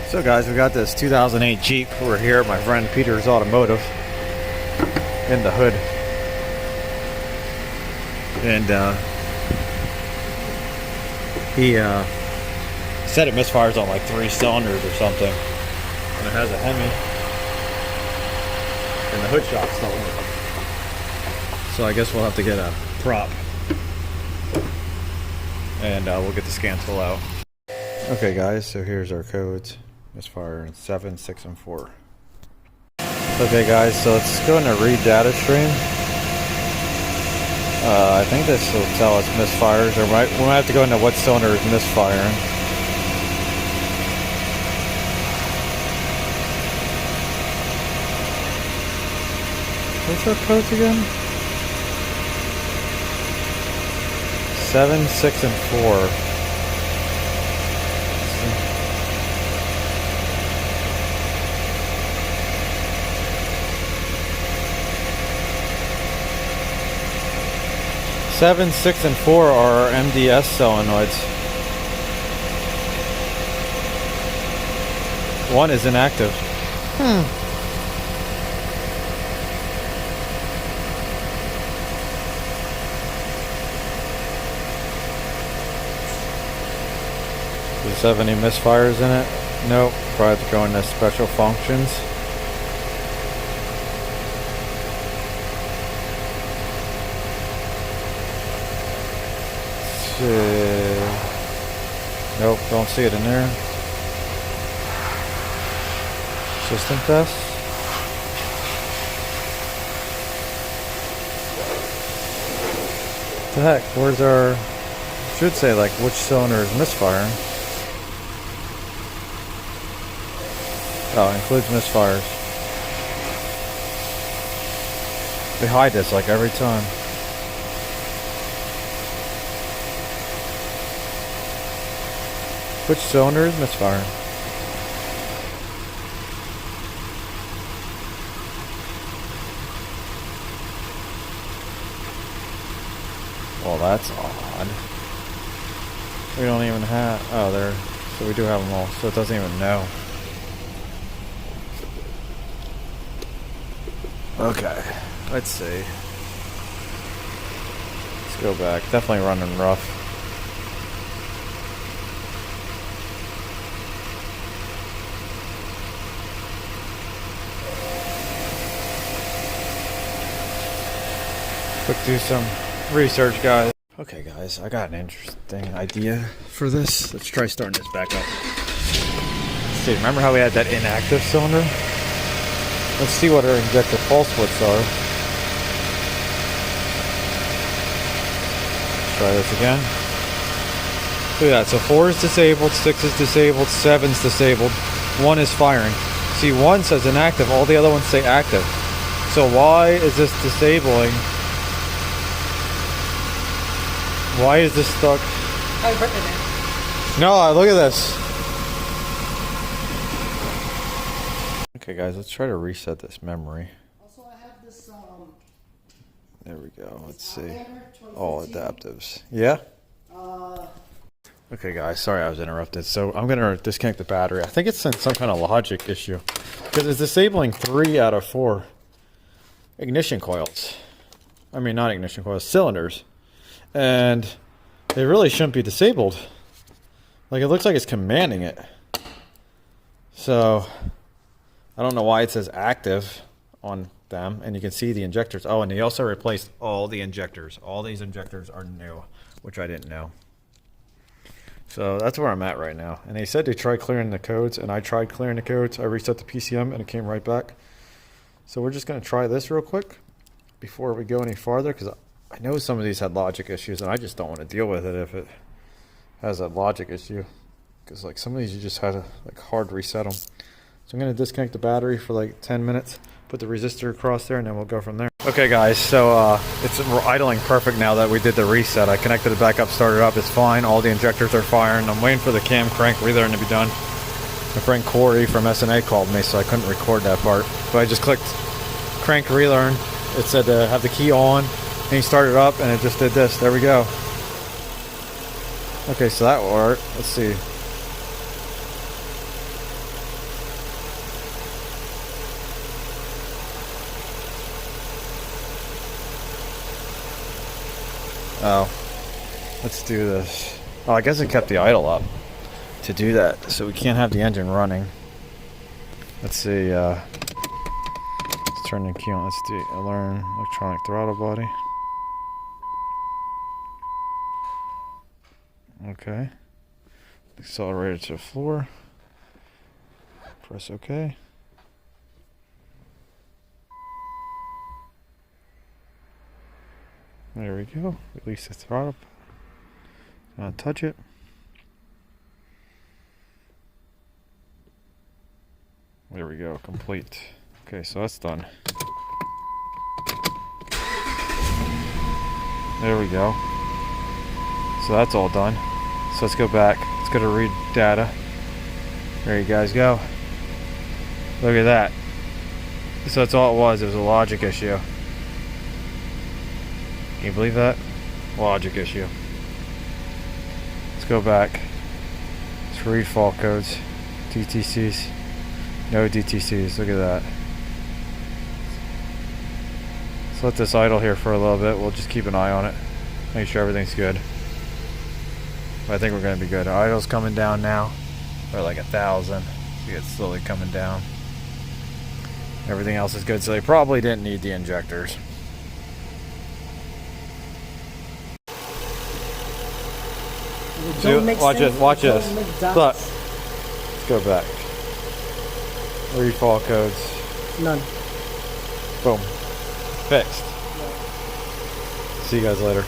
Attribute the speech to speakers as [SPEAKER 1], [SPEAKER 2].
[SPEAKER 1] So guys, we got this 2008 Jeep. We're here at my friend Peter's Automotive in the hood. And he said it misfires on like 3 cylinders or something. And it has a Hemi. And the hood shocks don't work. So I guess we'll have to get a prop. And we'll get the scan tool out. Okay guys, so here's our codes. Misfire 7, 6, and 4. Okay guys, so let's go into read data stream. I think this will tell us misfires, or we might have to go into what cylinder is misfiring. What's our codes again? 7, 6, and 4. 7, 6, and 4 are our MDS solenoids. 1 is inactive. Does this have any misfires in it? Nope. Probably have to go into special functions. Nope, don't see it in there. System test. What the heck? Where's our... Should say like which cylinder is misfiring. Oh, it includes misfires. They hide this like every time. Which cylinder is misfiring? Well, that's odd. We don't even have... Oh, there. So we do have them all. So it doesn't even know. Okay. Let's see. Let's go back. Definitely running rough. Quick do some research, guys. Okay guys, I got an interesting idea for this. Let's try starting this back up. Let's see, remember how we had that inactive cylinder? Let's see what our injector pulse widths are. Let's try this again. Look at that, so 4 is disabled, 6 is disabled, 7 is disabled, 1 is firing. See, 1 says inactive, all the other ones say active. So why is this disabling? Why is this stuck?
[SPEAKER 2] Oh, you ripped it in.
[SPEAKER 1] No, look at this. Okay, guys, let's try to reset this memory.
[SPEAKER 2] Also, I have this.
[SPEAKER 1] There we go. Let's see. All adaptives. Yeah? Okay, guys, sorry I was interrupted. So I'm going to disconnect the battery. I think it's some kind of logic issue. Because it's disabling 3 out of 4 ignition coils. I mean, not ignition coils, cylinders. And they really shouldn't be disabled. Like, it looks like it's commanding it. So, I don't know why it says active on them. And you can see the injectors. Oh, and they also replaced all the injectors. All these injectors are new, which I didn't know. So, that's where I'm at right now. And they said they tried clearing the codes, and I tried clearing the codes. I reset the PCM, and it came right back. So, we're just going to try this real quick before we go any farther, because I know some of these had logic issues, and I just don't want to deal with it if it has a logic issue. Because like some of these you just had to like hard reset them. So I'm going to disconnect the battery for like 10 minutes, put the resistor across there, and then we'll go from there. Okay guys, so it's idling perfect now that we did the reset. I connected it back up, started up, it's fine. All the injectors are firing. I'm waiting for the cam crank relearn to be done. My friend Corey from SNA called me, so I couldn't record that part. But I just clicked crank relearn. It said to have the key on. And he started up and it just did this. There we go. Okay, so that will work. Let's see. Oh, let's do this. Oh, I guess it kept the idle up to do that, so we can't have the engine running. Let's see. Let's turn the key on. Let's do learn electronic throttle body. Okay. Accelerator to the floor. Press OK. There we go. Release the throttle. Not touch it. There we go. Complete. Okay, so that's done. There we go. So that's all done. So let's go back. Let's go to read data. There you guys go. Look at that. So that's all it was. It was a logic issue. Can you believe that? Logic issue. Let's go back. Let's read fault codes. DTCs. No DTCs. Look at that. Let's let this idle here for a little bit. We'll just keep an eye on it. Make sure everything's good. But I think we're going to be good. Idle's coming down now. We're like 1,000. See it's slowly coming down. Everything else is good. So they probably didn't need the injectors. Watch this. Watch this. Look. Let's go back. Read fault codes.
[SPEAKER 2] None.
[SPEAKER 1] Boom. Fixed. See you guys later.